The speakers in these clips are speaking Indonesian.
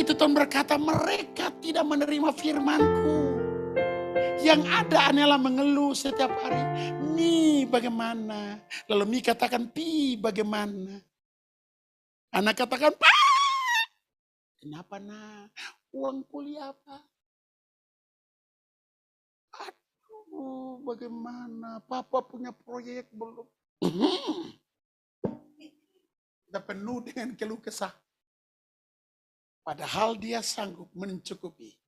itu Tuhan berkata, mereka tidak menerima firman-Ku. Yang ada hanyalah mengeluh setiap hari. Nih bagaimana? Lalu Mi katakan, Pi bagaimana? Anak katakan, Pak, kenapa nak? Uang kuliah apa? Aduh, bagaimana? Papa punya proyek belum? Udah penuh dengan keluh kesah. Padahal dia sanggup mencukupi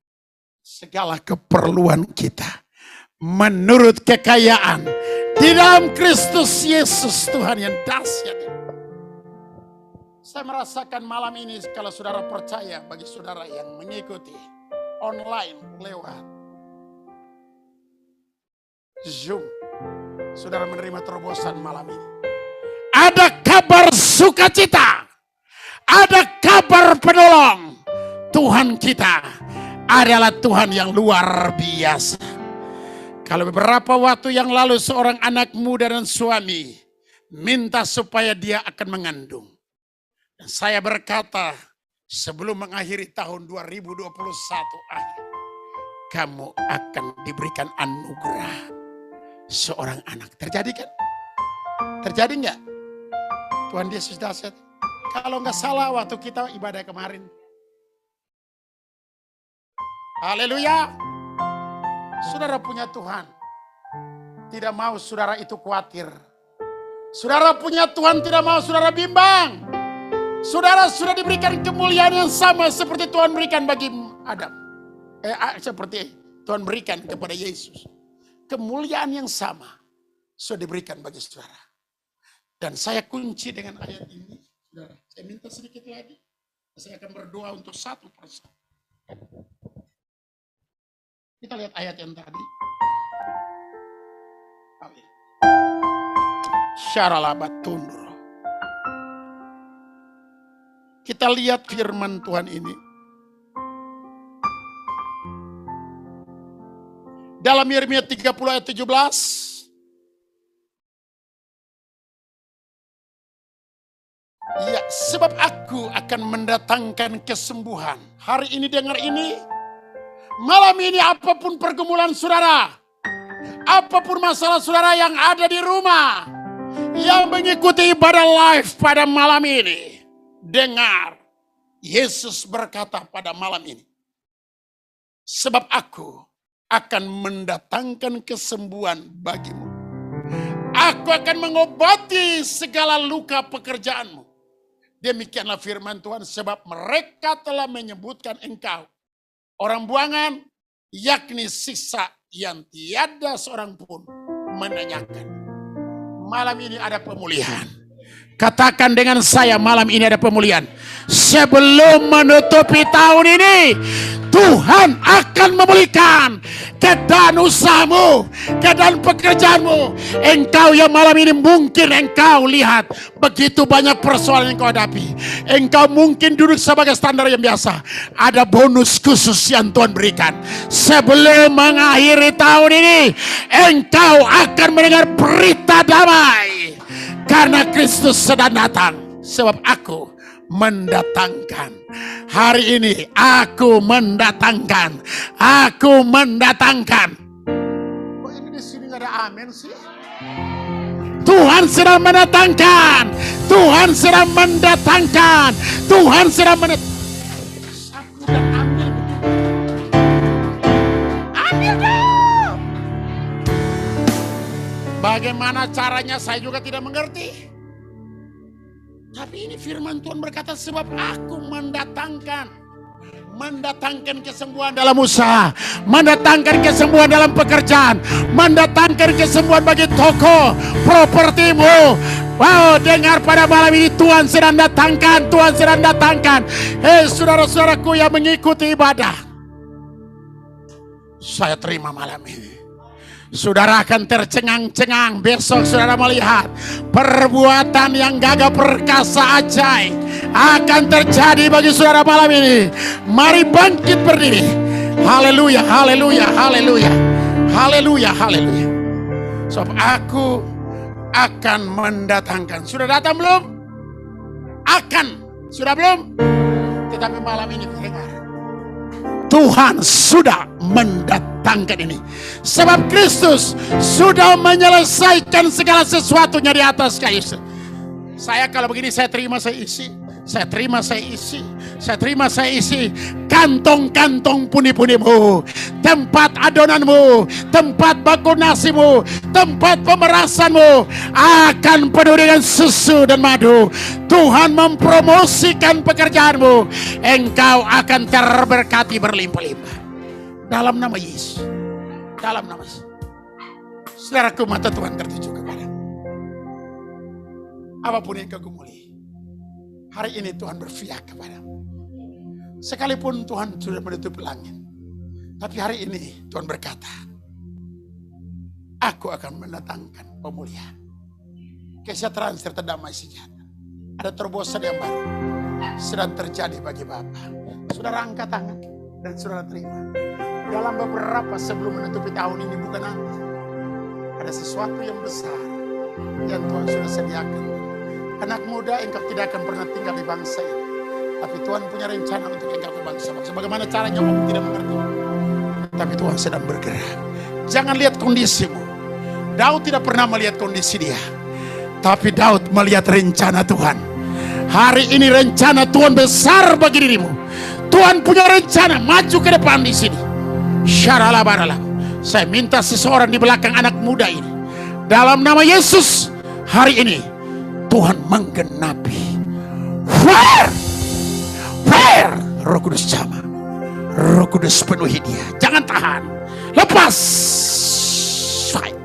segala keperluan kita menurut kekayaan di dalam Kristus Yesus Tuhan yang dahsyat. Saya merasakan malam ini kalau saudara percaya, bagi saudara yang mengikuti online lewat Zoom, saudara menerima terobosan malam ini. Ada kabar sukacita, ada kabar penolong. Tuhan kita adalah Tuhan yang luar biasa. Kalau beberapa waktu yang lalu seorang anak muda dan suami minta supaya dia akan mengandung. Dan saya berkata, sebelum mengakhiri tahun 2021 akhir, kamu akan diberikan anugerah seorang anak. Terjadi kan? Terjadi enggak? Tuhan Yesus dahsyat. Kalau enggak salah waktu kita ibadah kemarin. Haleluya. Saudara punya Tuhan. Tidak mau saudara itu khawatir. Saudara punya Tuhan tidak mau saudara bimbang. Saudara sudah diberikan kemuliaan yang sama seperti Tuhan berikan bagi Adam. Seperti Tuhan berikan kepada Yesus. Kemuliaan yang sama sudah diberikan bagi saudara. Dan saya kunci dengan ayat ini. Saudara, saya minta sedikit lagi. Saya akan berdoa untuk satu persatu. Kita lihat ayat yang tadi. Syaralabatundur. Kita lihat firman Tuhan ini. Dalam Yeremia 30 ayat 17. Ya, sebab aku akan mendatangkan kesembuhan. Hari ini dengar ini. Malam ini apapun pergumulan saudara. Apapun masalah saudara yang ada di rumah. Yang mengikuti ibadah live pada malam ini. Dengar, Yesus berkata pada malam ini, sebab aku akan mendatangkan kesembuhan bagimu. Aku akan mengobati segala luka pekerjaanmu. Demikianlah firman Tuhan, sebab mereka telah menyebutkan engkau orang buangan, yakni sisa yang tiada seorang pun menanyakan. Malam ini ada pemulihan. Katakan dengan saya, malam ini ada pemulihan. Sebelum menutupi tahun ini, Tuhan akan memulihkan keadaan usahamu, keadaan pekerjaanmu. Engkau yang malam ini mungkin engkau lihat begitu banyak persoalan yang kau hadapi. Engkau mungkin duduk sebagai standar yang biasa. Ada bonus khusus yang Tuhan berikan. Sebelum mengakhiri tahun ini, engkau akan mendengar berita damai. Karena Kristus sedang datang. Sebab aku mendatangkan. Hari ini aku mendatangkan. Aku mendatangkan. Kok ini di sini gak ada amin sih? Tuhan sedang mendatangkan. Tuhan sedang mendatangkan. Tuhan sedang mendatangkan. Sapu dan ambil. Ambil dong. Bagaimana caranya saya juga tidak mengerti. Tapi ini firman Tuhan berkata, sebab aku mendatangkan kesembuhan dalam usaha, mendatangkan kesembuhan dalam pekerjaan, mendatangkan kesembuhan bagi toko, propertimu. Wow, dengar pada malam ini Tuhan sedang datangkan, Tuhan sedang datangkan. Saudara-saudaraku yang mengikuti ibadah, saya terima malam ini. Saudara akan tercengang-cengang. Besok saudara melihat perbuatan yang gagah perkasa ajaib akan terjadi bagi saudara malam ini. Mari bangkit berdiri. Haleluya, haleluya, haleluya, haleluya, haleluya. Sebab aku akan mendatangkan. Sudah datang belum? Akan. Sudah belum? Tetapi malam ini dengar, Tuhan sudah mendatangkan ini. Sebab Kristus sudah menyelesaikan segala sesuatunya di atas kayu. Saya kalau begini, saya terima, saya isi. Saya terima, saya isi. Saya terima, saya isi. Kantong-kantong puni-punimu, tempat adonanmu, tempat baku nasimu, tempat pemerasanmu akan penuh dengan susu dan madu. Tuhan mempromosikan pekerjaanmu. Engkau akan terberkati berlimpah-limpah. Dalam nama Yesus. Dalam nama Yesus. Saudaraku, mata Tuhan tertuju kepada apapun yang kau gumuli. Hari ini Tuhan berpihak kepadamu. Sekalipun Tuhan sudah menutup langit, tapi hari ini Tuhan berkata, aku akan mendatangkan pemulihan, kesejahteraan serta damai sejahtera. Ada terobosan yang baru sedang terjadi bagi Bapa. Saudara angkat tangan dan saudara terima. Dalam beberapa sebelum menutupi tahun ini, bukan nanti, ada sesuatu yang besar yang Tuhan sudah sediakan. Anak muda, engkau tidak akan pernah tinggal di bangsa ini. Tapi Tuhan punya rencana untuk engkau ke bangsa-bangsa. Bagaimana caranya kamu tidak mengerti. Tapi Tuhan sedang bergerak. Jangan lihat kondisimu. Daud tidak pernah melihat kondisi dia. Tapi Daud melihat rencana Tuhan. Hari ini rencana Tuhan besar bagi dirimu. Tuhan punya rencana maju ke depan di sini. Syarala barala. Saya minta seseorang di belakang anak muda ini. Dalam nama Yesus, hari ini Tuhan menggenapi. Fire! Fire! Roh Kudus jama. Roh Kudus penuhi dia. Jangan tahan. Lepas. Fire.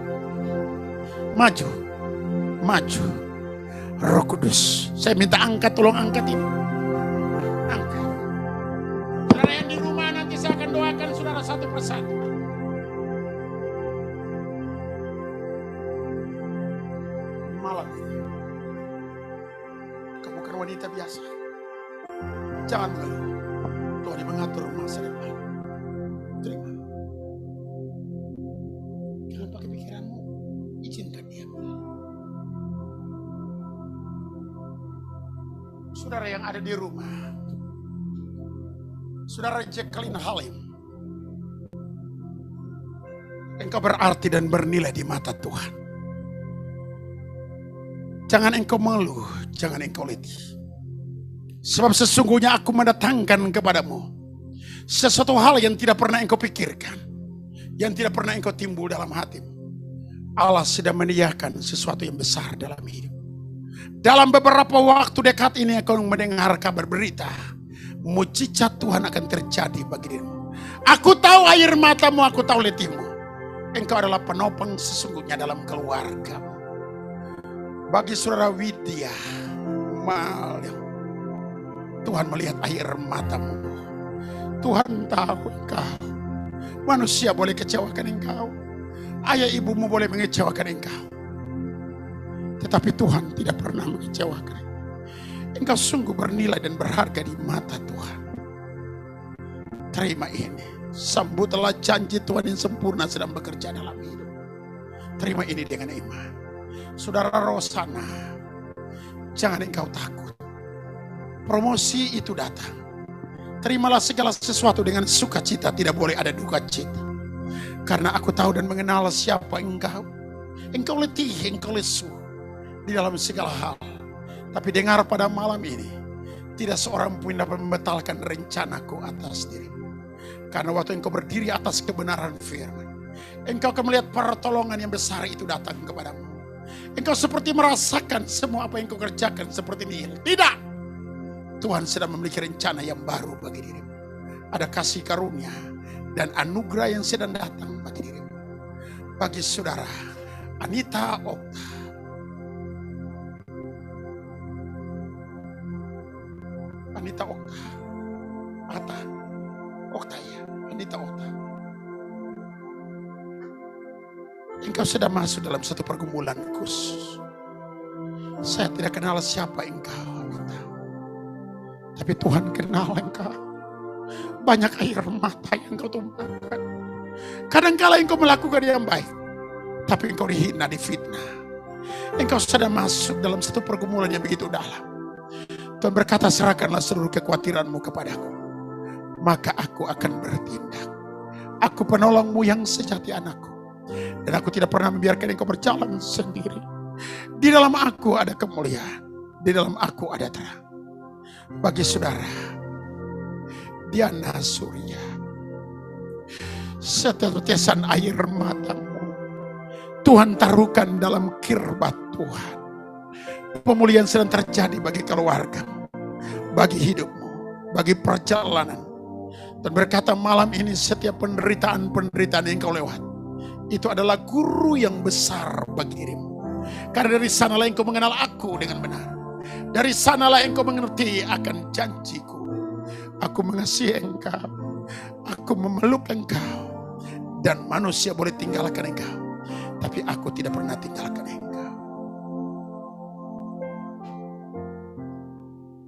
Maju. Maju. Roh Kudus. Saya minta angkat, tolong angkat ini. Angkat. Saudara yang di rumah, nanti saya akan doakan saudara satu persatu. Malam ini kamu bukan wanita biasa. Jangan mengeluh. Tuhan yang mengatur masa depan. Terima. Jangan pakai pikiranmu. Izinkan dia. Saudara yang ada di rumah, saudara Jacqueline Halim, engkau berarti dan bernilai di mata Tuhan. Jangan engkau malu, jangan engkau letih. Sebab sesungguhnya aku mendatangkan kepadamu sesuatu hal yang tidak pernah engkau pikirkan, yang tidak pernah engkau timbul dalam hatimu. Allah sedang menyediakan sesuatu yang besar dalam hidup. Dalam beberapa waktu dekat ini engkau mendengar kabar berita, mujizat Tuhan akan terjadi bagi dirimu. Aku tahu air matamu, aku tahu letihmu. Engkau adalah penopang sesungguhnya dalam keluargamu. Bagi saudara Widya, Tuhan melihat air matamu. Tuhan tahu engkau. Manusia boleh kecewakan engkau. Ayah ibumu boleh mengecewakan engkau. Tetapi Tuhan tidak pernah mengecewakan. Engkau sungguh bernilai dan berharga di mata Tuhan. Terima ini. Sambutlah janji Tuhan yang sempurna sedang bekerja dalam hidup. Terima ini dengan iman. Saudara Rosana, jangan engkau takut. Promosi itu datang. Terimalah segala sesuatu dengan sukacita, tidak boleh ada duka cita. Karena aku tahu dan mengenal siapa engkau. Engkau letih, engkau lesu di dalam segala hal. Tapi dengar pada malam ini, tidak seorang pun dapat membatalkan rencanaku atas dirimu. Karena waktu engkau berdiri atas kebenaran firman, engkau akan melihat pertolongan yang besar itu datang kepadamu. Engkau seperti merasakan semua apa yang kau kerjakan seperti nihil. Tidak. Tuhan sedang memiliki rencana yang baru bagi dirimu. Ada kasih karunia dan anugerah yang sedang datang bagi dirimu. Bagi saudara Anita Okta, Anita Okta, Okta ya, Anita Okta. Engkau sedang masuk dalam satu pergumulan khusus. Saya tidak kenal siapa engkau, Anita. Tapi Tuhan kenal engkau. Banyak air mata yang engkau tumpahkan. Kadang-kala engkau melakukan yang baik, tapi engkau dihina, difitnah. Engkau sedang masuk dalam satu pergumulan yang begitu dalam. Tuhan berkata, serahkanlah seluruh kekhawatiranmu kepadaku, maka aku akan bertindak. Aku penolongmu yang sejati, anakku. Dan aku tidak pernah membiarkan engkau berjalan sendiri. Di dalam aku ada kemuliaan, di dalam aku ada terang. Bagi saudara Diana Surya, setetesan air matamu Tuhan taruhkan dalam kirbat Tuhan. Pemulihan sedang terjadi bagi keluarga, bagi hidupmu, bagi perjalanan. Dan berkata, malam ini setiap penderitaan yang kau lewat, itu adalah guru yang besar bagi dirimu. Karena dari sanalah engkau mengenal aku dengan benar. Dari sanalah engkau mengerti akan janjiku. Aku mengasihi engkau, aku memeluk engkau. Dan manusia boleh tinggalkan engkau, tapi aku tidak pernah tinggalkan engkau.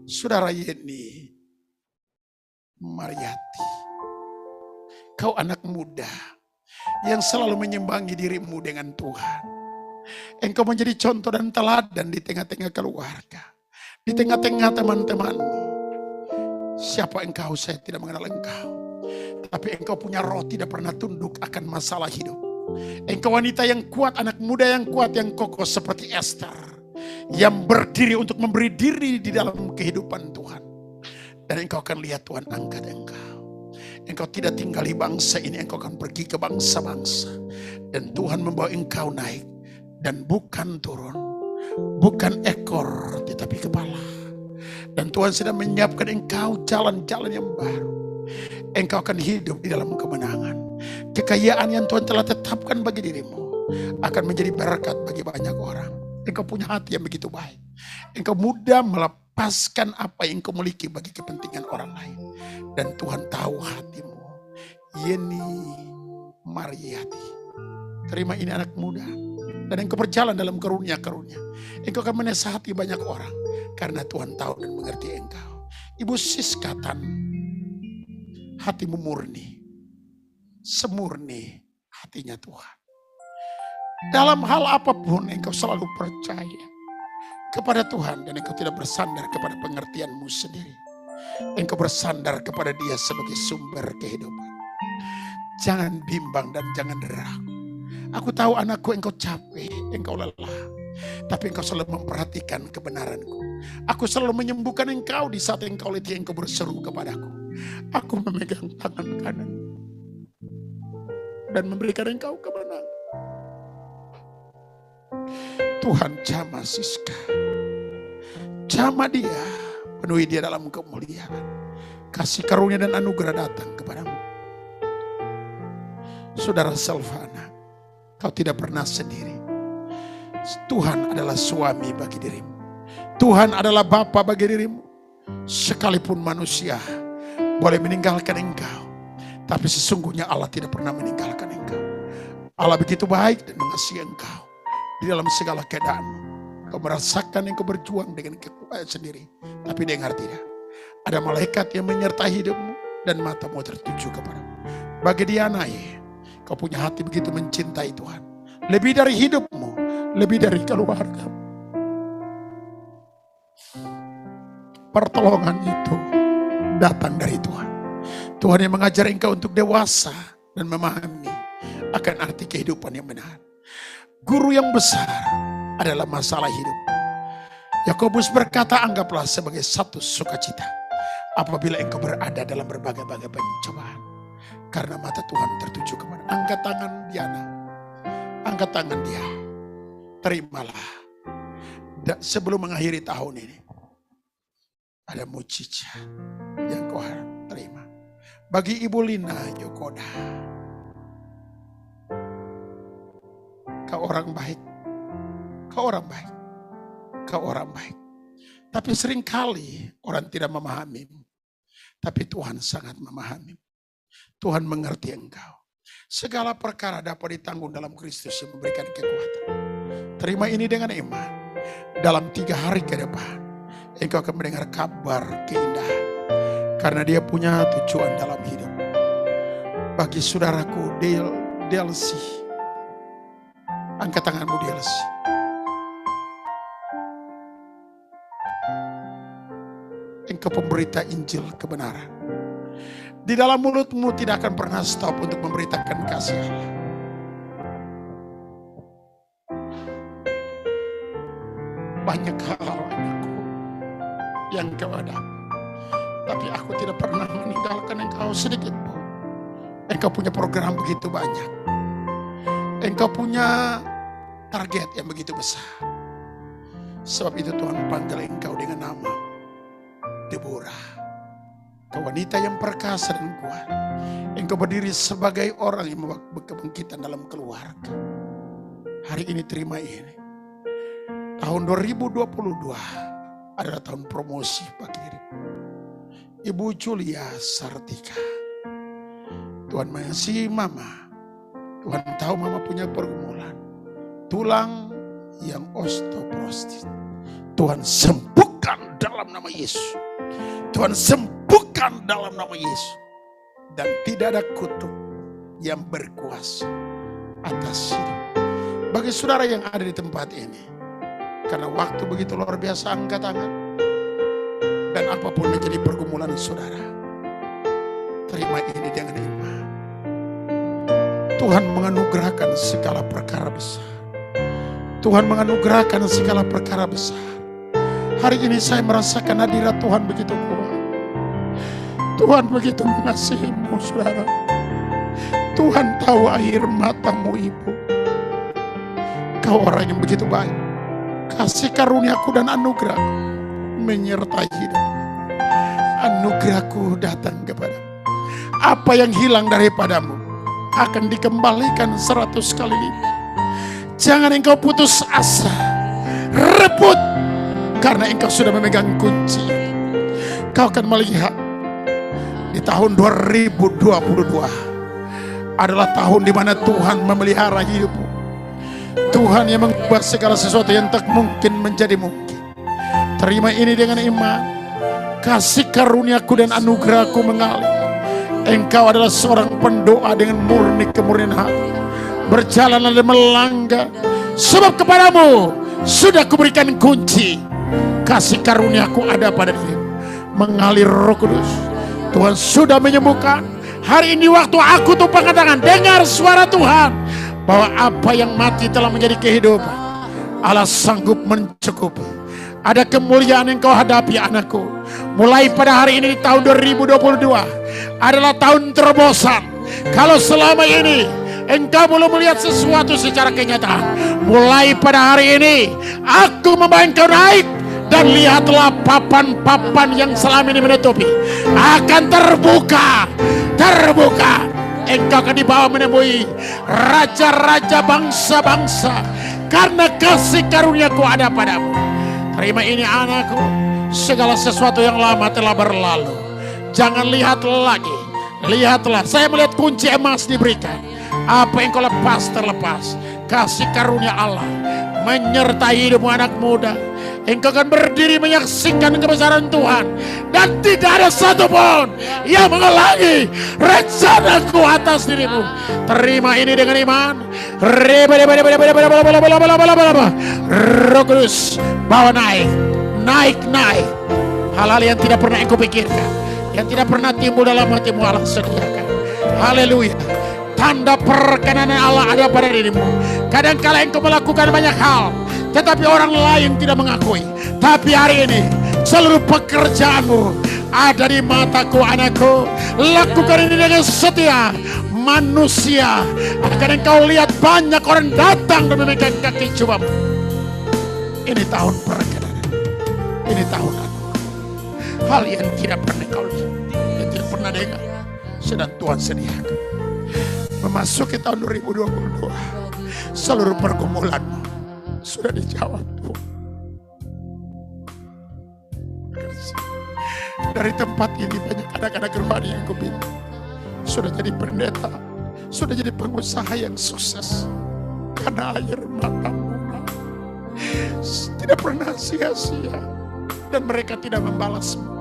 Saudara Yeni Mariati, kau anak muda yang selalu menyimbangi dirimu dengan Tuhan. Engkau menjadi contoh dan teladan di tengah-tengah keluarga, di tengah-tengah teman-temanmu. Siapa engkau? Saya tidak mengenal engkau. Tapi engkau punya roh tidak pernah tunduk akan masalah hidup. Engkau wanita yang kuat, anak muda yang kuat, yang kokoh seperti Esther, yang berdiri untuk memberi diri di dalam kehidupan Tuhan. Dan engkau akan lihat Tuhan angkat engkau. Engkau tidak tinggal di bangsa ini, engkau akan pergi ke bangsa-bangsa. Dan Tuhan membawa engkau naik. Dan bukan turun, bukan ekor, tetapi kepala. Dan Tuhan sedang menyiapkan engkau jalan-jalan yang baru. Engkau akan hidup di dalam kemenangan. Kekayaan yang Tuhan telah tetapkan bagi dirimu akan menjadi berkat bagi banyak orang. Engkau punya hati yang begitu baik. Engkau mudah melepaskan apa yang engkau miliki bagi kepentingan orang lain. Dan Tuhan tahu hatimu. Yeni Mariati, terima ini anak muda. Dan engkau berjalan dalam karunia-karunia. Engkau akan menasihati banyak orang. Karena Tuhan tahu dan mengerti engkau. Ibu Siskatan, hatimu murni. Semurni hatinya Tuhan. Dalam hal apapun engkau selalu percaya kepada Tuhan. Dan engkau tidak bersandar kepada pengertianmu sendiri. Engkau bersandar kepada Dia sebagai sumber kehidupan. Jangan bimbang dan jangan ragu. Aku tahu anakku, engkau capek, engkau lelah. Tapi engkau selalu memperhatikan kebenaranku. Aku selalu menyembuhkan engkau di saat engkau letih, engkau berseru kepadaku. Aku memegang tangan kanan dan memberikan engkau kemenangan. Tuhan jamah Siska. Jamah dia, penuhi dia dalam kemuliaan. Kasih karunia dan anugerah datang kepadamu. Saudara Selvana, kau tidak pernah sendiri. Tuhan adalah suami bagi dirimu. Tuhan adalah bapa bagi dirimu. Sekalipun manusia boleh meninggalkan engkau, tapi sesungguhnya Allah tidak pernah meninggalkan engkau. Allah begitu baik dan mengasihi engkau. Di dalam segala keadaan, kau merasakan engkau berjuang dengan kekuatan sendiri. Tapi dengar tidak, ada malaikat yang menyertai hidupmu dan matamu tertuju kepadamu. Bagi Diana, kau punya hati begitu mencintai Tuhan. Lebih dari hidupmu, lebih dari keluarga. Pertolongan itu datang dari Tuhan. Tuhan yang mengajar engkau untuk dewasa dan memahami akan arti kehidupan yang benar. Guru yang besar adalah masalah hidup. Yakobus berkata, anggaplah sebagai satu sukacita apabila engkau berada dalam berbagai-bagai pencobaan. Karena mata Tuhan tertuju kepada. Angkat tangan Diana. Angkat tangan dia. Terimalah. Dan sebelum mengakhiri tahun ini, ada mujizat yang kau terima. Bagi Ibu Lina Yokoda, kau orang baik. Kau orang baik. Kau orang baik. Tapi seringkali orang tidak memahamimu. Tapi Tuhan sangat memahamimu. Tuhan mengerti engkau. Segala perkara dapat ditanggung dalam Kristus yang memberikan kekuatan. Terima ini dengan iman. Dalam 3 hari ke depan, engkau akan mendengar kabar keindahan. Karena dia punya tujuan dalam hidup. Bagi saudaraku Delsi, angkat tanganmu Delsi. engkau pemberita Injil kebenaran. Di dalam mulutmu tidak akan pernah stop untuk memberitakan kasih Allah. Banyak hal anakku yang engkau ada, tapi aku tidak pernah meninggalkan engkau sedikit pun. Engkau punya program begitu banyak. Engkau punya target yang begitu besar. Sebab itu Tuhan panggil engkau dengan nama Deborah. Kau wanita yang perkasa dan kuat. Engkau berdiri sebagai orang yang membawa kebangkitan dalam keluarga. Hari ini terima ini. Tahun 2022 adalah tahun promosi bagi dirimu. Ibu Julia Sartika. Tuhan mengasihi mama. Tuhan tahu mama punya pergumulan. Tulang yang osteoporosis. Tuhan sembuhkan dalam nama Yesus. Tuhan sembuhkan dalam nama Yesus. Dan tidak ada kutuk yang berkuasa atas hidup. Bagi saudara yang ada di tempat ini, karena waktu begitu luar biasa, angkat tangan. Dan apapun menjadi pergumulan saudara, terima ini dengan iman. Tuhan menganugerahkan segala perkara besar. Tuhan menganugerahkan segala perkara besar. Hari ini saya merasakan hadirat Tuhan begitu kuat. Tuhan begitu mengasihimu saudara. Tuhan tahu air matamu ibu. Kau orang yang begitu baik. Kasih karuniaku dan anugerahku menyertai hidup. Anugerahku datang kepadamu. Apa yang hilang daripadamu akan dikembalikan 100 kali lipat. Jangan engkau putus asa. Rebut. Karena engkau sudah memegang kunci. Kau akan melihat di tahun 2022 adalah tahun di mana Tuhan memelihara hidupmu. Tuhan yang mengubah segala sesuatu yang tak mungkin menjadi mungkin. Terima ini dengan iman. Kasih karuniaku dan anugerahku mengalir. Engkau adalah seorang pendoa dengan murni kemurnian hati. Berjalan dan melanggar. Sebab kepadamu sudah kuberikan kunci. Kasih karuniaku ada pada dirimu. Mengalir Roh Kudus. Tuhan sudah menyembuhkan. Hari ini waktu aku tumpangkan tangan, dengar suara Tuhan. Bahwa apa yang mati telah menjadi kehidupan. Allah sanggup mencukupi. Ada kemuliaan yang kau hadapi anakku. Mulai pada hari ini di tahun 2022 adalah tahun terobosan. Kalau selama ini engkau belum melihat sesuatu secara kenyataan, mulai pada hari ini aku membawa engkau naik. Dan lihatlah papan-papan yang selama ini menutupi akan terbuka. Terbuka. Engkau akan dibawa menemui raja-raja bangsa-bangsa. Karena kasih karuniaku ada padamu. Terima ini anakku. Segala sesuatu yang lama telah berlalu. Jangan lihat lagi. Lihatlah. Saya melihat kunci emas diberikan. Apa yang kau lepas terlepas. Kasih karunia Allah menyertai hidupmu anak muda. Engkau akan berdiri menyaksikan kebesaran Tuhan. Dan tidak ada satupun yang menghalangi rencanaku atas dirimu. Terima ini dengan iman. Roh Kudus bawa naik. Naik. Hal-hal yang tidak pernah engkau pikirkan, yang tidak pernah timbul dalam hatimu, Allah sediakan. Haleluya. Tanda perkenanan Allah ada pada dirimu. Kadang-kala engkau melakukan banyak hal, tetapi orang lain tidak mengakui. Tapi hari ini seluruh pekerjaanmu ada di mataku anakku. Lakukan ini dengan setia. Manusia akan engkau lihat banyak orang datang dan memegang kaki jubamu. Ini tahun perkenanan. Ini tahun anugerah. Hal yang tidak pernah kau lihat, yang tidak pernah dengar, sedang Tuhan sediakan. Memasuki tahun 2022, seluruh pergumulanmu sudah dijawab Tuhan. Dari tempat ini banyak anak-anak rohani yang kubina sudah jadi pendeta, sudah jadi pengusaha yang sukses. Karena air matamu tidak pernah sia-sia. Dan mereka tidak membalasmu,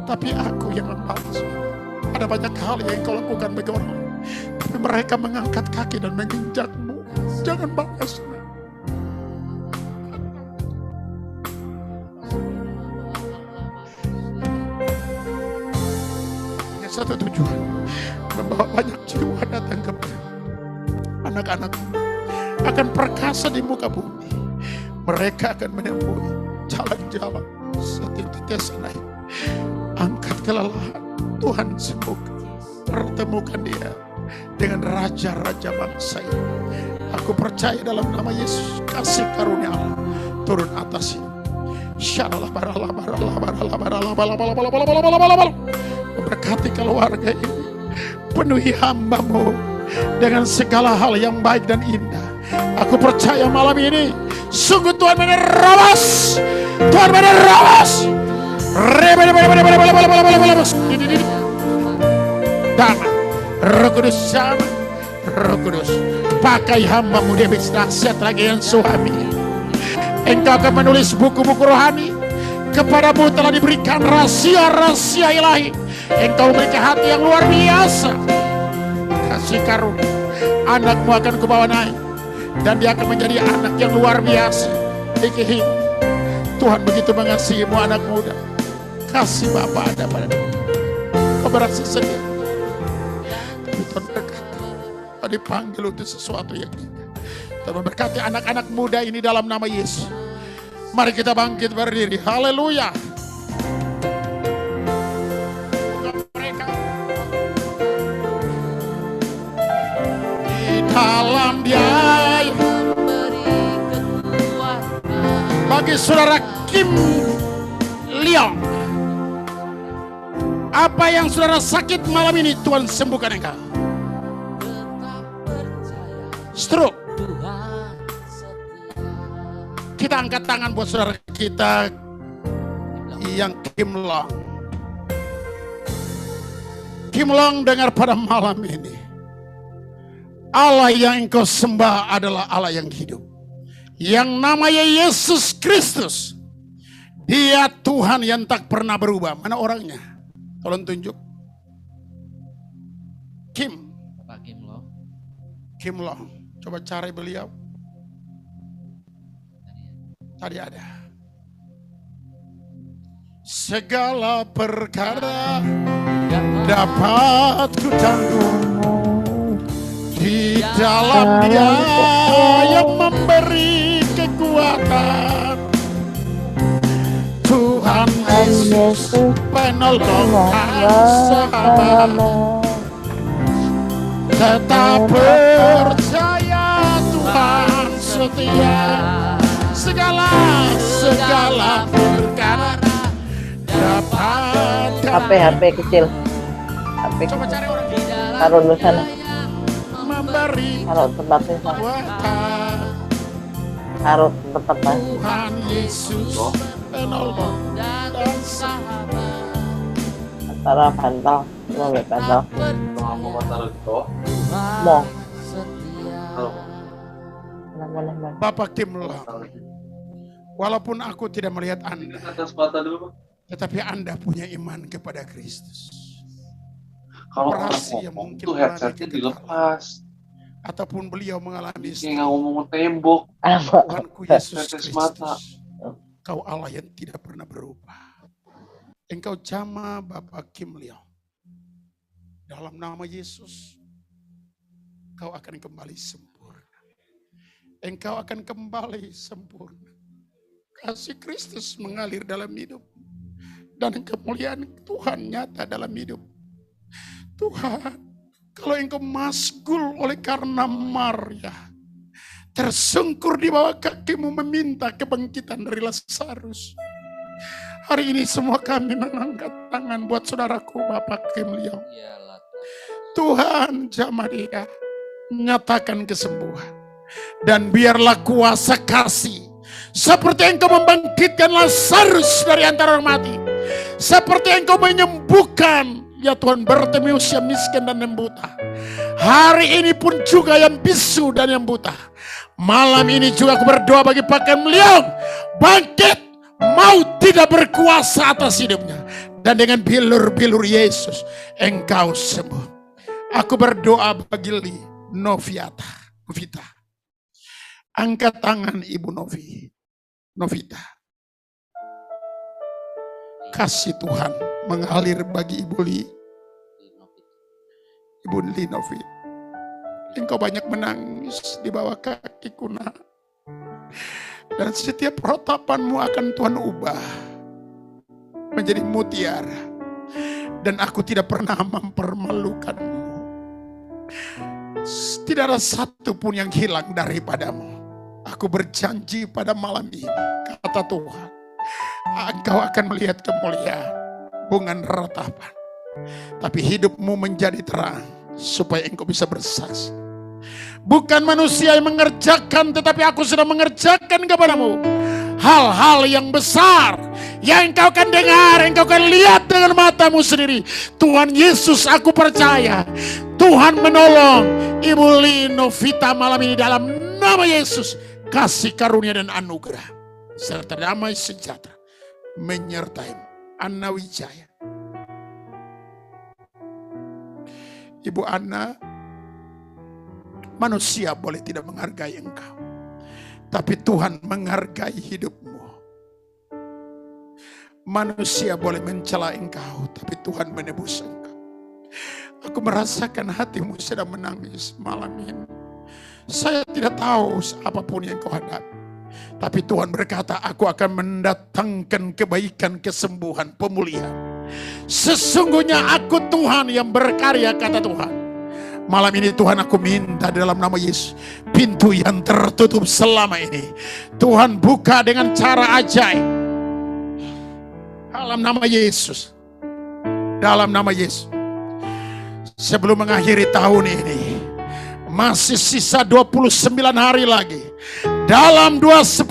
tapi aku yang membalasmu. Ada banyak hal yang kau lakukan bagi orang lain, tapi mereka mengangkat kaki dan menginjakmu. Jangan balas. satu tujuan, membawa banyak jiwa datang kepada anak-anak akan perkasa di muka bumi. Mereka akan menemui jalan-jalan setitik lain. Angkat kelelahan, Tuhan sembuhkan. Pertemukan dia dengan raja-raja bangsa ini. Aku percaya dalam nama Yesus, kasih karunia Allah turun atas ini. Berkati keluarga ini, penuhi hamba-Mu dengan segala hal yang baik dan indah. Aku percaya malam ini sungguh Tuhan menerobos, Tuhan menerobos. Tangan Roh Kudus sama, Roh Kudus pakai hamba-Mu dia bisa nasihat lagi yang suami. Engkau akan menulis buku-buku rohani. Kepadamu telah diberikan rahasia-rahasia ilahi. Engkau memiliki hati yang luar biasa. Kasih karunia, anak-Mu akan kubawa naik, dan dia akan menjadi anak yang luar biasa. Tuhan begitu mengasihi-Mu anak muda. Kasih Bapa ada pada dia. Kau berasa sedih, tapi Tuhan berkata, kau dipanggil untuk sesuatu yang indah. Tuhan memberkati anak-anak muda ini dalam nama Yesus. Mari kita bangkit berdiri. Haleluya. Di dalam Dia. Bagi saudara Kim Leong, apa yang saudara sakit malam ini Tuhan sembuhkan engkau. Stroke. Kita angkat tangan buat saudara kita yang Kim Long. Kim Long, dengar pada malam ini, Allah yang engkau sembah adalah Allah yang hidup, yang namanya Yesus Kristus. Dia Tuhan yang tak pernah berubah. Mana orangnya? Tolong tunjuk. Kim. Pak Kim Long. Kim Long. Coba cari beliau. Tadi ada. Segala perkara dapat ku tanggung di dalam Dia yang memberi kekuatan. Tuhan Yesus penolong sahabat. Tetap percaya Tuhan setia. Segala perkara dapat. HP kecil. HP coba cari orang di dalam. Taruh dulu sana. Memberi Taruh tempatnya sana. kekuatan. Taruh tempatnya. Tuhan Yesus penolong dan sahabat. Taruh bantal. Mau nggak bantal? Mau taruh di bawah? Mau. Taruh. Mana? Bapak Kim Long, walaupun aku tidak melihat Anda, Atas mata dulu, Pak. tetapi Anda punya iman kepada Kristus. Kalau orang Operasi yang ngomong mungkin tuh headsetnya dilepas. Ataupun beliau mengalami Kayak nggak ngomong tembok. Apa? Tuhanku Yesus Tetes mata. Kristus, Kau Allah yang tidak pernah berubah. Engkau jama Bapak Kim Leong. Dalam nama Yesus, kau akan kembali sempurna. Engkau akan kembali sempurna. Kasih Kristus mengalir dalam hidup. Dan kemuliaan Tuhan nyata dalam hidup. Tuhan, kalau engkau masgul oleh karena Maria, tersungkur di bawah kakimu meminta kebangkitan dari Lazarus. Hari ini semua kami mengangkat tangan buat saudaraku Bapak Kim Leong. Tuhan jamah dia, nyatakan kesembuhan. Dan biarlah kuasa kasih, seperti engkau membangkitkan Lazarus dari antara orang mati, seperti engkau menyembuhkan ya Tuhan Bartimeus yang miskin dan yang buta, hari ini pun juga yang bisu dan yang buta. Malam ini juga aku berdoa bagi Pak Kim Leong, bangkit, maut tidak berkuasa atas hidupnya, dan dengan bilur-bilur Yesus engkau sembuh. Aku berdoa bagi Novita. Angkat tangan Ibu Novita. Kasih Tuhan mengalir bagi Ibu Li. Ibu Linovi, engkau banyak menangis di bawah kakiku, nak. Dan setiap ratapanmu akan Tuhan ubah menjadi mutiara. Dan aku tidak pernah mempermalukanmu. Tidak ada satu pun yang hilang daripadamu. Aku berjanji pada malam ini, kata Tuhan, engkau akan melihat kemuliaan, bukan ratapan. Tapi hidupmu menjadi terang, supaya engkau bisa bersaksi. Bukan manusia yang mengerjakan, tetapi aku sudah mengerjakan kepadamu hal-hal yang besar, yang engkau akan dengar, engkau akan lihat dengan matamu sendiri. Tuhan Yesus, aku percaya Tuhan menolong Ibu Linovita malam ini dalam nama Yesus. Kasih karunia dan anugerah serta damai sejahtera menyertaimu. Anna Wijaya. Ibu Anna, manusia boleh tidak menghargai engkau, tapi Tuhan menghargai hidupmu. Manusia boleh mencela engkau, tapi Tuhan menebus engkau. Aku merasakan hatimu sedang menangis malam ini. Saya tidak tahu apapun yang kau hadapi, tapi Tuhan berkata, aku akan mendatangkan kebaikan, kesembuhan, pemulihan. Sesungguhnya aku Tuhan yang berkarya, kata Tuhan. Malam ini Tuhan, aku minta dalam nama Yesus, pintu yang tertutup selama ini Tuhan buka dengan cara ajaib. Dalam nama Yesus. Dalam nama Yesus. Sebelum mengakhiri tahun ini, masih sisa 29 hari lagi. Dalam 29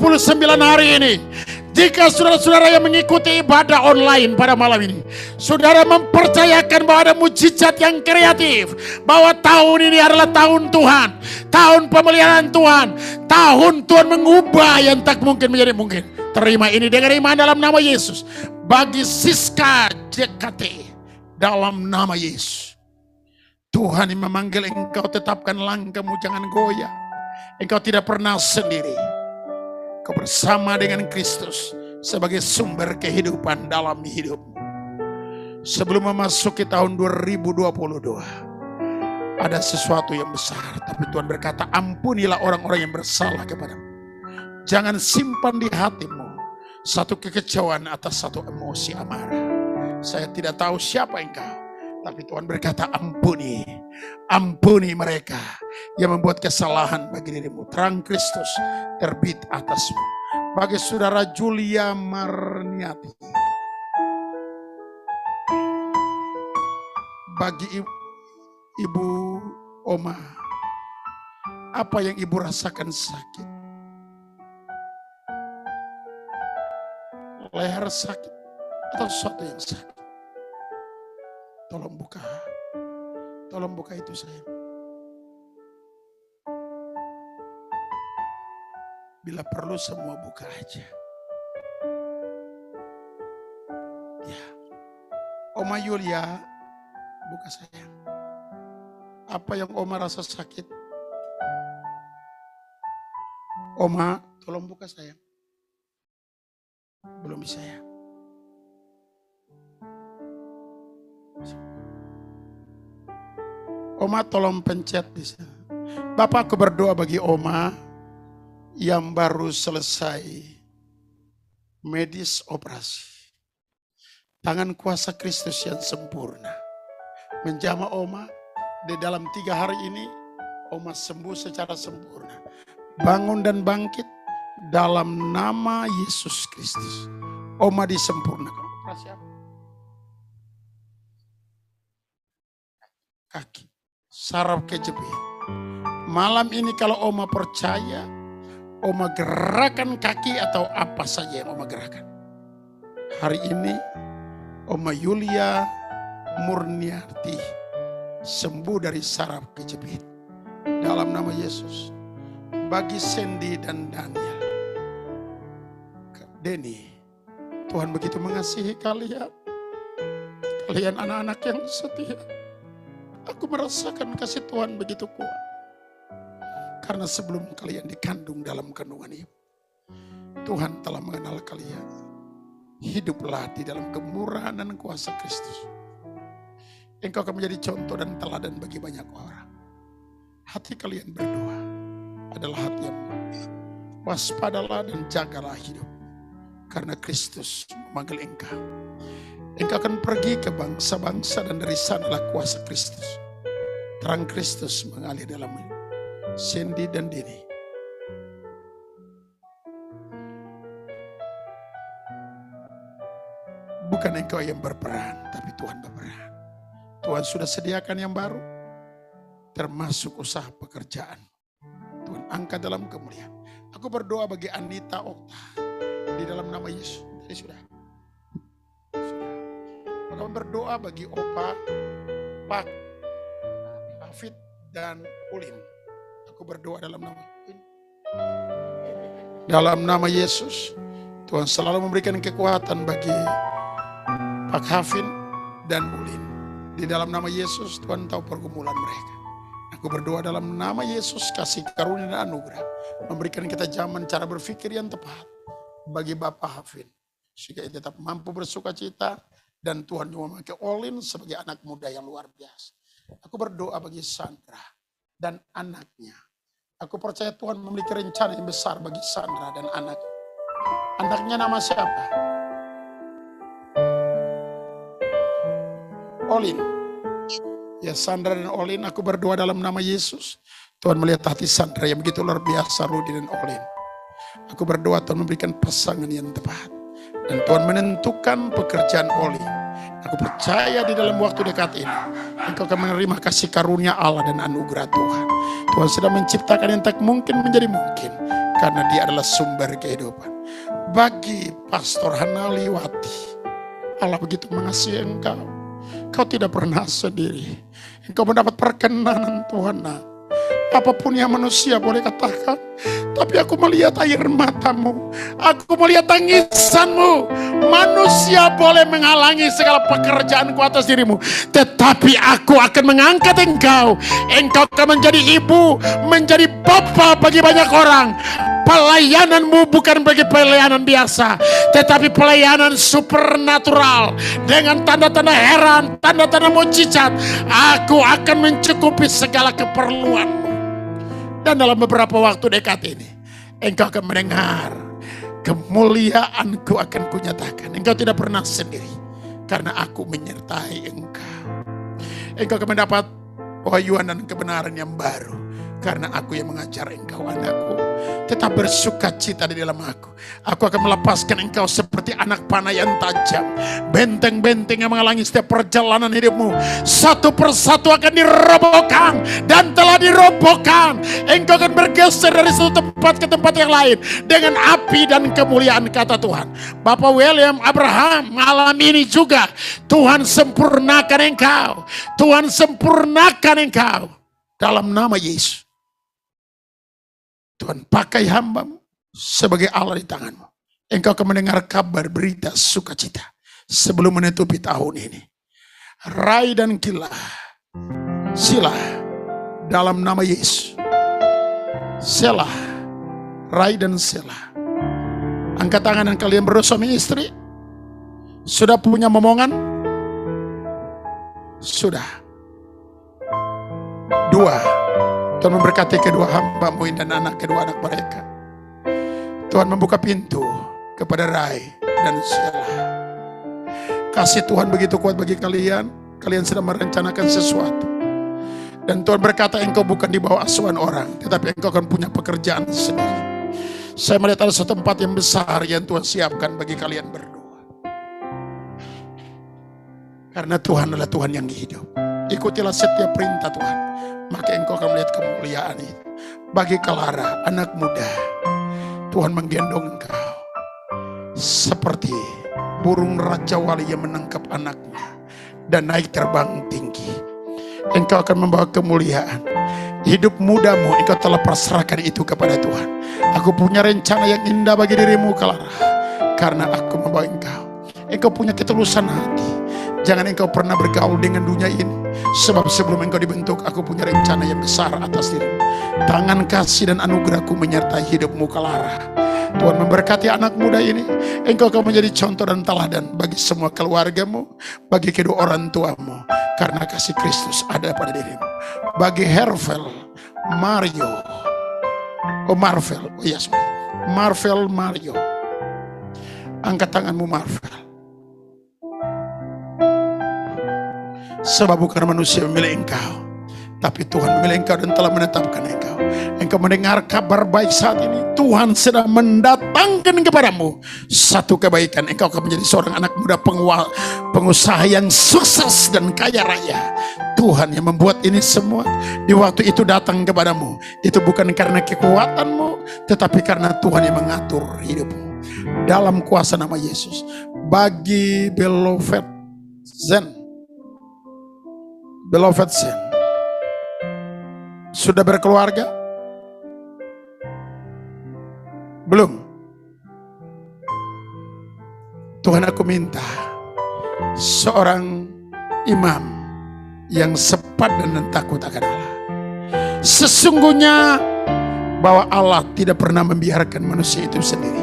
hari ini, jika saudara-saudara yang mengikuti ibadah online pada malam ini, saudara mempercayakan bahwa ada mujizat yang kreatif, bahwa tahun ini adalah tahun Tuhan, tahun pemeliharaan Tuhan, tahun Tuhan mengubah yang tak mungkin menjadi mungkin. Terima ini dengan iman dalam nama Yesus. Bagi Siska JKT, dalam nama Yesus. Tuhan yang memanggil engkau, tetapkan langkahmu, jangan goyah. Engkau tidak pernah sendiri. Kau bersama dengan Kristus sebagai sumber kehidupan dalam hidupmu. Sebelum memasuki tahun 2022, ada sesuatu yang besar. Tapi Tuhan berkata, ampunilah orang-orang yang bersalah kepadamu. Jangan simpan di hatimu satu kekecewaan atas satu emosi amarah. Saya tidak tahu siapa engkau, tapi Tuhan berkata, ampuni. Ampuni mereka yang membuat kesalahan bagi dirimu. Terang Kristus terbit atasmu. Bagi saudara Julia Marniati, bagi Ibu Oma, apa yang Ibu rasakan sakit? Leher sakit atau sesuatu yang sakit? Tolong buka itu sayang. Bila perlu semua buka aja. Ya, Oma Yulia, buka sayang. Apa yang Oma rasa sakit? Oma, tolong buka sayang. Belum bisa ya. Oma tolong pencet di sana. Bapak, aku berdoa bagi Oma yang baru selesai medis operasi. Tangan kuasa Kristus yang sempurna menjamah Oma. Di dalam 3 hari ini Oma sembuh secara sempurna. Bangun dan bangkit dalam nama Yesus Kristus. Oma disempurnakan. Operasi apa? Kaki. Saraf kejepit. Malam ini kalau Oma percaya, Oma gerakan kaki atau apa saja yang Oma gerakan. Hari ini Oma Yulia Murniati sembuh dari saraf kejepit. Dalam nama Yesus. Bagi Sandy dan Daniel, Denny, Tuhan begitu mengasihi kalian. Kalian anak-anak yang setia. Aku merasakan kasih Tuhan begitu kuat. Karena sebelum kalian dikandung dalam kandungan ibu, Tuhan telah mengenal kalian. Hiduplah di dalam kemurahan dan kuasa Kristus. Engkau akan menjadi contoh dan teladan bagi banyak orang. Hati kalian berdua adalah hati yang murni. Waspadalah dan jagalah hidup. Karena Kristus memanggil engkau. Engkau akan pergi ke bangsa-bangsa dan dari sanalah kuasa Kristus. Terang Kristus mengalir dalam Cindy dan Dini. Bukan engkau yang berperan, tapi Tuhan berperan. Tuhan sudah sediakan yang baru, termasuk usaha pekerjaan. Tuhan angkat dalam kemuliaan. Aku berdoa bagi Anita Okta di dalam nama Yesus. Tadi sudah. Aku berdoa bagi Opa, Pak, Hafid, dan Ulin. Aku berdoa dalam nama Yesus. Tuhan selalu memberikan kekuatan bagi Pak Hafid dan Ulin. Di dalam nama Yesus, Tuhan tahu pergumulan mereka. Aku berdoa dalam nama Yesus, kasih karunia dan anugerah. Memberikan kita zaman cara berpikir yang tepat bagi Bapak Hafid. Sehingga ia tetap mampu bersuka cita. Dan Tuhan juga memakai Olin sebagai anak muda yang luar biasa. Aku berdoa bagi Sandra dan anaknya. Aku percaya Tuhan memiliki rencana yang besar bagi Sandra dan anaknya. Anaknya nama siapa? Olin. Ya, Sandra dan Olin, aku berdoa dalam nama Yesus. Tuhan melihat hati Sandra yang begitu luar biasa, Rudi dan Olin. Aku berdoa Tuhan memberikan pasangan yang tepat. Dan Tuhan menentukan pekerjaan Olin. Aku percaya di dalam waktu dekat ini, engkau akan menerima kasih karunia Allah dan anugerah Tuhan. Tuhan sudah menciptakan yang tak mungkin menjadi mungkin. Karena dia adalah sumber kehidupan. Bagi Pastor Hanaliwati, Allah begitu mengasihi engkau. Kau tidak pernah sendiri. Engkau mendapat perkenanan Tuhan. Apapun yang manusia boleh katakan, tapi aku melihat air matamu, aku melihat tangisanmu. Manusia boleh menghalangi segala pekerjaanku atas dirimu, tetapi aku akan mengangkat engkau. Engkau akan menjadi ibu, menjadi bapa bagi banyak orang. Pelayananmu bukan bagi pelayanan biasa, tetapi pelayanan supernatural dengan tanda-tanda heran, tanda-tanda mujizat. Aku akan mencukupi segala keperluanmu. Dan dalam beberapa waktu dekat ini, engkau akan mendengar kemuliaanku akan kunyatakan. Engkau tidak pernah sendiri, karena aku menyertai engkau. Engkau akan mendapat wahyuan dan kebenaran yang baru, karena aku yang mengajar engkau, anakku. Tetap bersuka cita di dalam aku. Aku akan melepaskan engkau seperti anak panah yang tajam. Benteng-benteng yang menghalangi setiap perjalanan hidupmu, satu persatu akan dirobohkan dan telah dirobohkan. Engkau akan bergeser dari satu tempat ke tempat yang lain dengan api dan kemuliaan, kata Tuhan. Bapak William Abraham, malam ini juga Tuhan sempurnakan engkau. Tuhan sempurnakan engkau dalam nama Yesus. Tuhan pakai hambamu sebagai Allah di tanganmu. Engkau akan mendengar kabar berita sukacita sebelum menutupi tahun ini. Rai dan Kila, Sila dalam nama Yesus. Selah, Rai dan Selah. Angkat tangan dan kalian berdua suami istri. Sudah punya momongan? Sudah. Dua. Tuhan memberkati kedua hamba-Mu dan kedua anak mereka. Tuhan membuka pintu kepada Rai dan Sheila. Kasih Tuhan begitu kuat bagi kalian. Kalian sedang merencanakan sesuatu. Dan Tuhan berkata, engkau bukan di bawah asuhan orang, tetapi engkau akan punya pekerjaan sendiri. Saya melihat ada satu tempat yang besar yang Tuhan siapkan bagi kalian berdua. Karena Tuhan adalah Tuhan yang hidup. Ikutilah setiap perintah Tuhan, maka engkau akan melihat kemuliaan itu. Bagi Clara, anak muda, Tuhan menggendong engkau seperti burung Raja Wali yang menangkap anaknya dan naik terbang tinggi. Engkau akan membawa kemuliaan. Hidup mudamu engkau telah pasrahkan itu kepada Tuhan. Aku punya rencana yang indah bagi dirimu, Clara, karena aku membawa engkau. Engkau punya ketulusan hati. Jangan engkau pernah bergaul dengan dunia ini. Sebab sebelum engkau dibentuk, aku punya rencana yang besar atas dirimu. Tangan kasih dan anugerahku menyertai hidupmu Clara. Tuhan memberkati anak muda ini. Engkau akan menjadi contoh dan teladan bagi semua keluargamu, bagi kedua orang tuamu. Karena kasih Kristus ada pada dirimu. Bagi Hervel, Mario, Marvel Mario. Angkat tanganmu Marvel. Sebab bukan manusia memilih engkau, tapi Tuhan memilih engkau dan telah menetapkan engkau. Engkau mendengar kabar baik saat ini. Tuhan sedang mendatangkan kepadamu satu kebaikan. Engkau akan menjadi seorang anak muda pengusaha yang sukses dan kaya raya. Tuhan yang membuat ini semua di waktu itu datang kepadamu. Itu bukan karena kekuatanmu, tetapi karena Tuhan yang mengatur hidupmu. Dalam kuasa nama Yesus. Bagi Beloved Zen, sudah berkeluarga? Belum? Tuhan, aku minta seorang imam yang sepadan dan takut akan Allah. Sesungguhnya bahwa Allah tidak pernah membiarkan manusia itu sendiri.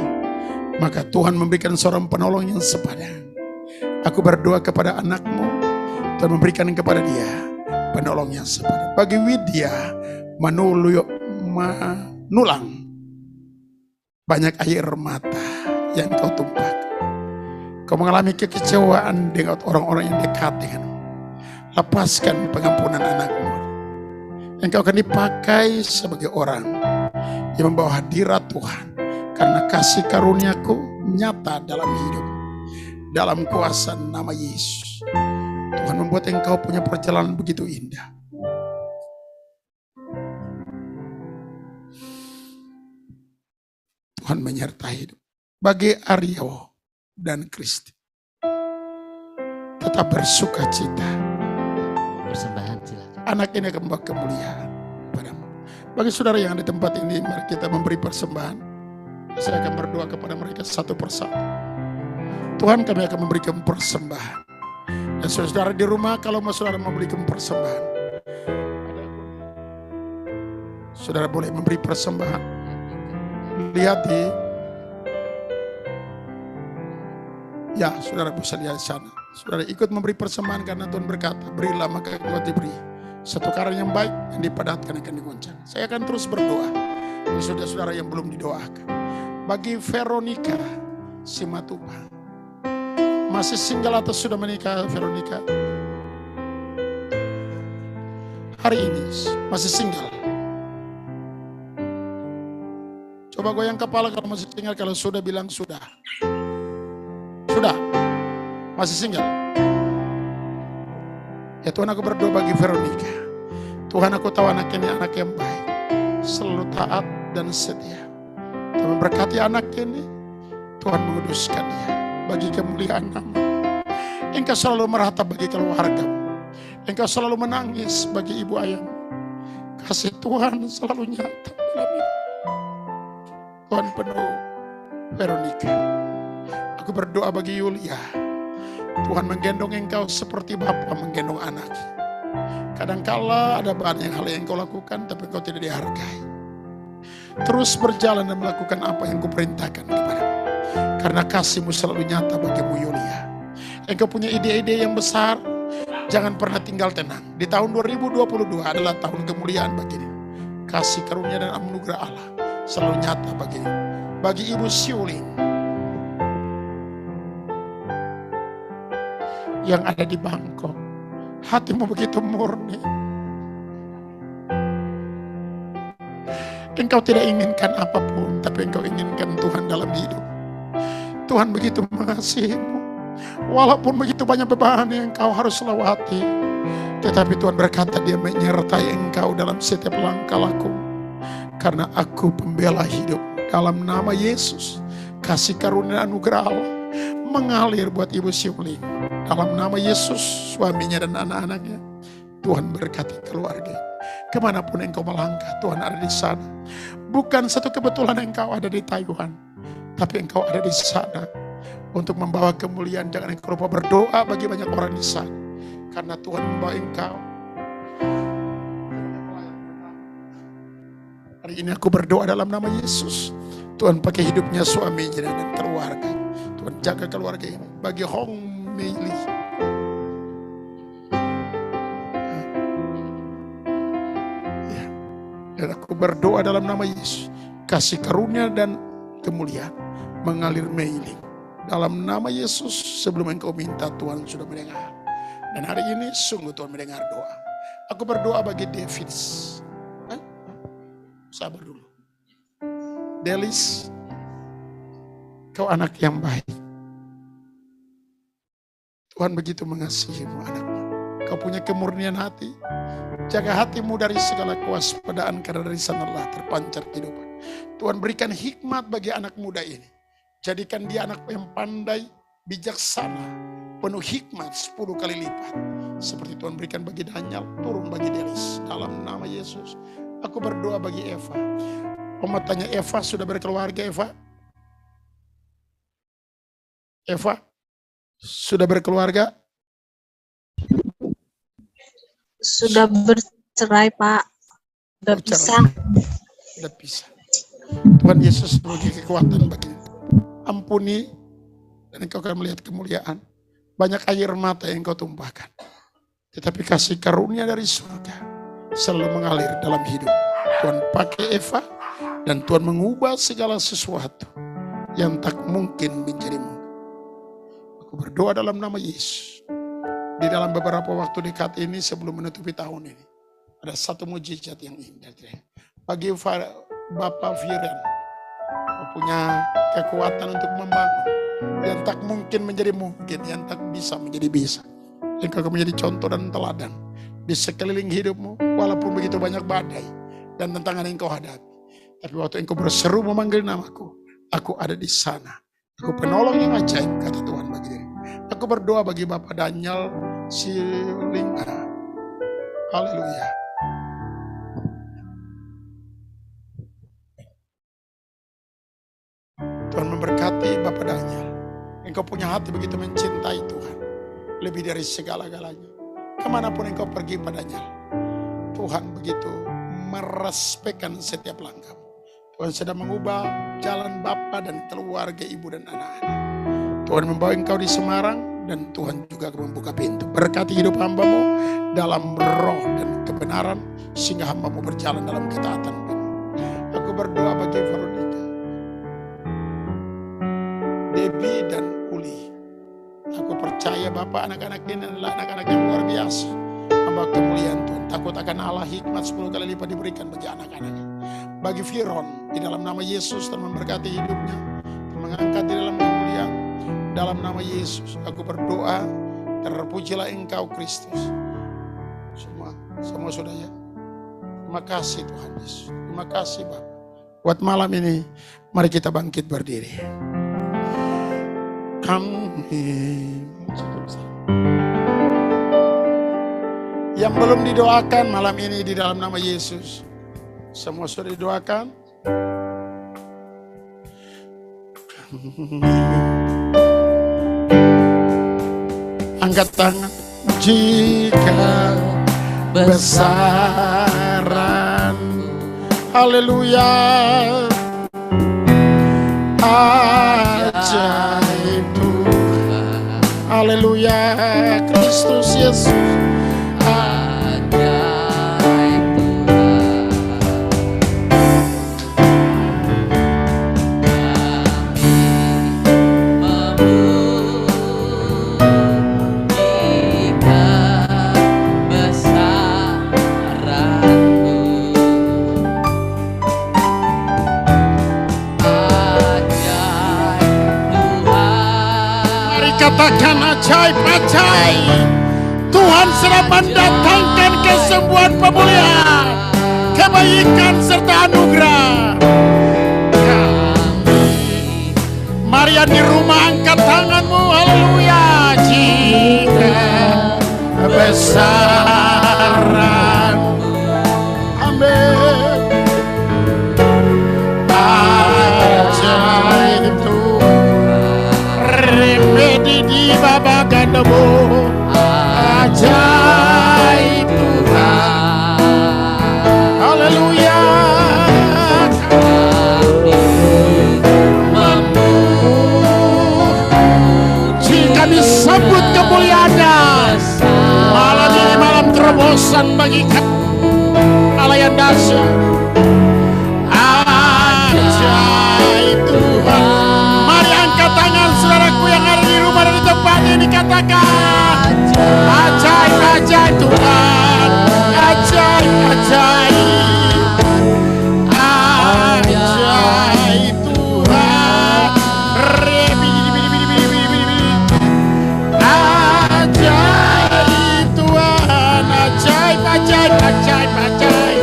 Maka Tuhan memberikan seorang penolong yang sepadan. Aku berdoa kepada anakmu dan memberikan kepada dia penolong yang sepadan. Bagi Widya Manulang, banyak air mata yang kau tumpahkan. Kau mengalami kekecewaan dengan orang-orang yang dekat denganmu. Lepaskan pengampunan anakmu. Engkau akan dipakai sebagai orang yang membawa hadirat Tuhan. Karena kasih karuniaku nyata dalam hidup. Dalam kuasa nama Yesus. Tuhan membuat engkau punya perjalanan begitu indah. Tuhan menyertai hidup. Bagi Aryo dan Kristi, tetap bersuka cita. Persembahan silakan. Anak ini akan membawa kemuliaan padamu. Bagi saudara yang ada di tempat ini, mari kita memberi persembahan. Saya akan berdoa kepada mereka satu persatu. Tuhan, kami akan memberikan persembahan. Dan saudara di rumah, kalau saudara memberikan persembahan, saudara boleh memberi persembahan. Lihat saudara bisa lihat di sana. Saudara ikut memberi persembahan karena Tuhan berkata, berilah maka engkau diberi. Satu karang yang baik yang dipadatkan akan digoncang. Saya akan terus berdoa. Bagi saudara-saudara yang belum didoakan. Bagi Veronica Simatupa, masih single atau sudah menikah Veronica? Hari ini masih single. Coba goyang kepala kalau masih single, kalau sudah bilang sudah. Sudah? Masih single? Ya Tuhan, aku berdoa bagi Veronica. Tuhan, aku tahu anak ini anak yang baik, selalu taat dan setia. Tuhan memberkati anak ini. Tuhan menguduskan dia bagi kemuliaan nama. Engkau selalu meratap bagi keluargamu. Engkau selalu menangis bagi ibu ayahmu. Kasih Tuhan selalu nyata dalam hidup. Tuhan penuh Veronica. Aku berdoa bagi Yulia. Tuhan menggendong engkau seperti bapa menggendong anak. Kadangkala ada banyak hal yang engkau lakukan tapi engkau tidak dihargai. Terus berjalan dan melakukan apa yang kuperintahkan kepadamu. Karena kasihmu selalu nyata bagimu Yulia. Engkau punya ide-ide yang besar. Jangan pernah tinggal tenang. Di tahun 2022 adalah tahun kemuliaan bagimu. Kasih karunia dan anugerah Allah selalu nyata bagimu. Bagi Ibu Siuling yang ada di Bangkok, hatimu begitu murni. Engkau tidak inginkan apapun, tapi engkau inginkan Tuhan dalam hidup. Tuhan begitu mengasihimu. Walaupun begitu banyak beban yang engkau harus lewati, tetapi Tuhan berkata dia menyertai engkau dalam setiap langkah laku. Karena aku pembela hidup. Dalam nama Yesus, kasih karunia anugerah Allah mengalir buat Ibu Siuling. Dalam nama Yesus, suaminya dan anak-anaknya, Tuhan berkati keluarga. Kemanapun engkau melangkah, Tuhan ada di sana. Bukan satu kebetulan engkau ada di Taiwan, tapi engkau ada di sana. untuk membawa kemuliaan. Jangan engkau lupa berdoa bagi banyak orang di sana, karena Tuhan membawa engkau. Hari ini aku berdoa dalam nama Yesus. Tuhan pakai hidupnya suaminya dan keluarga. Tuhan jaga keluarga ini. Bagi Hong Meili, ya. Dan aku berdoa dalam nama Yesus, kasih karunia dan kemuliaan mengalir Meili. Dalam nama Yesus, sebelum engkau minta, Tuhan sudah mendengar. Dan hari ini sungguh Tuhan mendengar doa. Aku berdoa bagi David. Sabar dulu. Delis, kau anak yang baik. Tuhan begitu mengasihimu anaknya. Kau punya kemurnian hati. Jaga hatimu dari segala kewaspadaan, karena dari sanalah terpancar kehidupan. Tuhan berikan hikmat bagi anak muda ini. Jadikan dia anak yang pandai, bijaksana, penuh hikmat 10 kali lipat. Seperti Tuhan berikan bagi Daniel, turun bagi Delis. Dalam nama Yesus. Aku berdoa bagi Eva. Oma tanya, Eva sudah berkeluarga, Eva? Eva sudah berkeluarga? Sudah bercerai, Pak. Sudah pisah. Sudah pisah. Tuhan Yesus bagi kekuatan bagi. Ampuni, dan engkau akan melihat kemuliaan. Banyak air mata yang engkau tumpahkan. Tetapi kasih karunia dari surga selalu mengalir dalam hidup. Tuhan pakai Eva, dan Tuhan mengubah segala sesuatu yang tak mungkin menjadi mungkin. Aku berdoa dalam nama Yesus. Di dalam beberapa waktu dekat ini sebelum menutupi tahun ini, ada satu mujizat yang indah. Bagi Bapak Viren, kau punya kekuatan untuk membangun. Yang tak mungkin menjadi mungkin, yang tak bisa menjadi bisa. Engkau akan menjadi contoh dan teladan di sekeliling hidupmu, walaupun begitu banyak badai dan tantangan yang kau hadapi. Tapi waktu engkau berseru memanggil namaku, aku ada di sana. Aku penolong yang ajaib, kata Tuhan bagi diri. Aku berdoa bagi Bapak Daniel Silinga. Haleluya. Tuhan memberkati Bapak Daniel. Engkau punya hati begitu mencintai Tuhan, lebih dari segala-galanya. Kemanapun engkau pergi padanya, Tuhan begitu merespekkan setiap langkah. Tuhan sedang mengubah jalan Bapa dan keluarga, ibu dan anak-anak. Tuhan membawa engkau di Semarang, dan Tuhan juga akan membuka pintu. Berkati hidup hambamu dalam roh dan kebenaran, sehingga hambamu berjalan dalam ketaatan. Aku berdoa bagi Veronica, Debbie dan Uli. Aku percaya Bapak, anak-anak ini adalah anak-anak yang luar biasa. Hamba kemuliaan Tuhan. Takut akan Allah, hikmat 10 kali lipat diberikan bagi anak-anak. Bagi Viron, di dalam nama Yesus, Tuhan memberkati hidupnya. Tuhan mengangkat di dalam kemuliaan. Dalam nama Yesus, aku berdoa, terpujilah Engkau Kristus. Semua sudah ya. Terima kasih Tuhan Yesus. Terima kasih Bapak. Buat malam ini, mari kita bangkit berdiri. Yang belum didoakan malam ini di dalam nama Yesus, semua sudah didoakan. Angkat tangan. Jika besaran, haleluya, ajaib Tuhan, haleluya, Kristus Yesus, Ajaib Tuhan, kami memujikan besaran-Mu. Ajaib Tuhan, mari katakan ajaib-ajaib. Tuhan sedang mendatangkan kesembuhan, pemulihan, kebaikan serta anugerah. Mari yang di rumah angkat tanganmu, haleluya. Jika besaran, amin. Ajaib Tuhan, semu ajaib Tuhan. Haleluya. Kami sambut kemuliaan-Nya. Malam ini malam terobosan bagi kami. Allah yang dahsyat. Ajaib Tuhan. Mari angkat tangan saudaraku yang ada di rumah dan di tempat ini, katakan ajaib, ajaib Tuhan. Ajaib, ajaib. Ajaib Tuhan. Ajaib Tuhan. Ajaib, ajaib, ajaib, ajaib.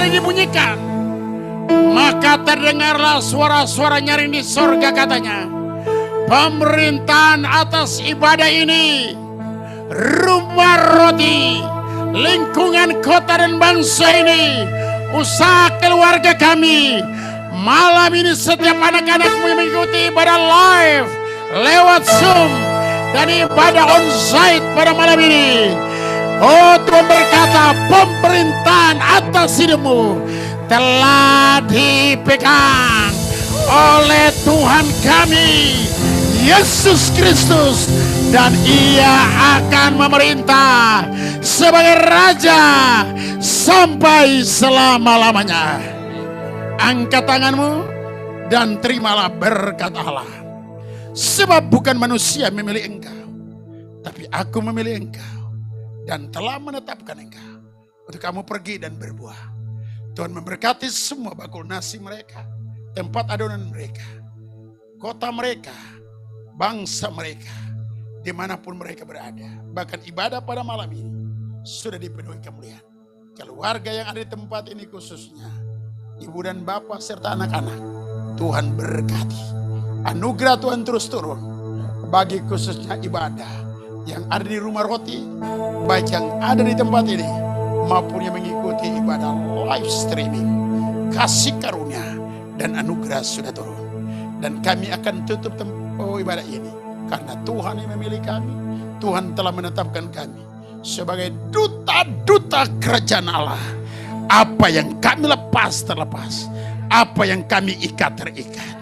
Dibunyikan, maka terdengarlah suara-suara nyaring di sorga, katanya, pemerintahan atas ibadah ini, rumah roti, lingkungan kota dan bangsa ini, usaha keluarga kami. Malam ini setiap anak-anakmu yang mengikuti ibadah live lewat Zoom dan ibadah onsite pada malam ini, oh Tuhan berkata, pemerintahan atas hidupmu telah dipegang oleh Tuhan kami, Yesus Kristus. Dan Ia akan memerintah sebagai Raja sampai selama-lamanya. Angkat tanganmu dan terimalah berkat Allah. Sebab bukan manusia memilih engkau, tapi aku memilih engkau dan telah menetapkan engkau untuk kamu pergi dan berbuah. Tuhan memberkati semua bakul nasi mereka, tempat adonan mereka, kota mereka, bangsa mereka, dimanapun mereka berada. Bahkan ibadah pada malam ini sudah dipenuhi kemuliaan. Keluarga yang ada di tempat ini khususnya, ibu dan bapak serta anak-anak, Tuhan berkati. Anugerah Tuhan terus turun bagi khususnya ibadah yang ada di rumah roti, baik yang ada di tempat ini maupun yang mengikuti ibadah live streaming. Kasih karunia dan anugerah sudah turun, dan kami akan tutup ibadah ini karena Tuhan yang memilih kami. Tuhan telah menetapkan kami sebagai duta-duta kerajaan Allah. Apa yang kami lepas terlepas, apa yang kami ikat terikat.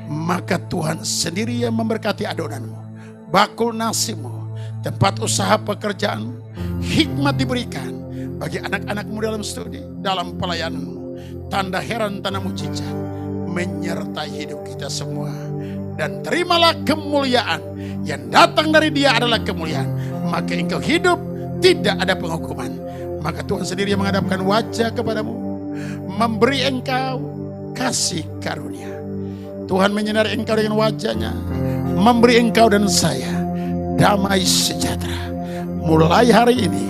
Maka Tuhan sendiri yang memberkati adonanmu, bakul nasimu, tempat usaha pekerjaan, hikmat diberikan bagi anak-anakmu dalam studi, dalam pelayananmu. Tanda heran, tanda mujizat menyertai hidup kita semua. Dan terimalah kemuliaan yang datang dari Dia adalah kemuliaan. Maka engkau hidup, tidak ada penghukuman. Maka Tuhan sendiri yang menghadapkan wajah kepadamu, memberi engkau kasih karunia. Tuhan menyinari engkau dengan wajahnya, memberi engkau dan saya damai sejahtera. Mulai hari ini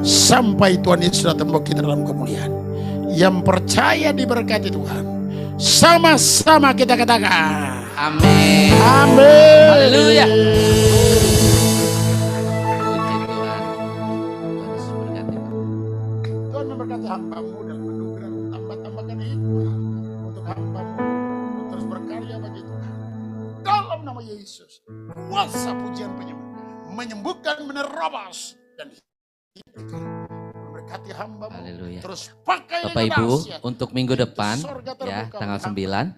sampai Tuhan Yesus datang membawa kita dalam kemuliaan. Yang percaya diberkati Tuhan, sama-sama kita katakan Amin. amin. Haleluya. Puji Tuhan. Tuhan Yesus berkati. Tuhan memberkati hamba-Mu dalam anugerah, tambah-tambahkan hikmat untuk hamba-Mu untuk terus berkarya bagi Tuhan. Dalam nama Yesus, kuasa pujian penyembuh, menyembuhkan, menerobos dan hidupkan. Memberkati hamba-Mu. Haleluya. Terus pakai Bapak dengan Ibu, dahsyat. untuk minggu depan Surga ya terbuka tanggal untuk hamba. 9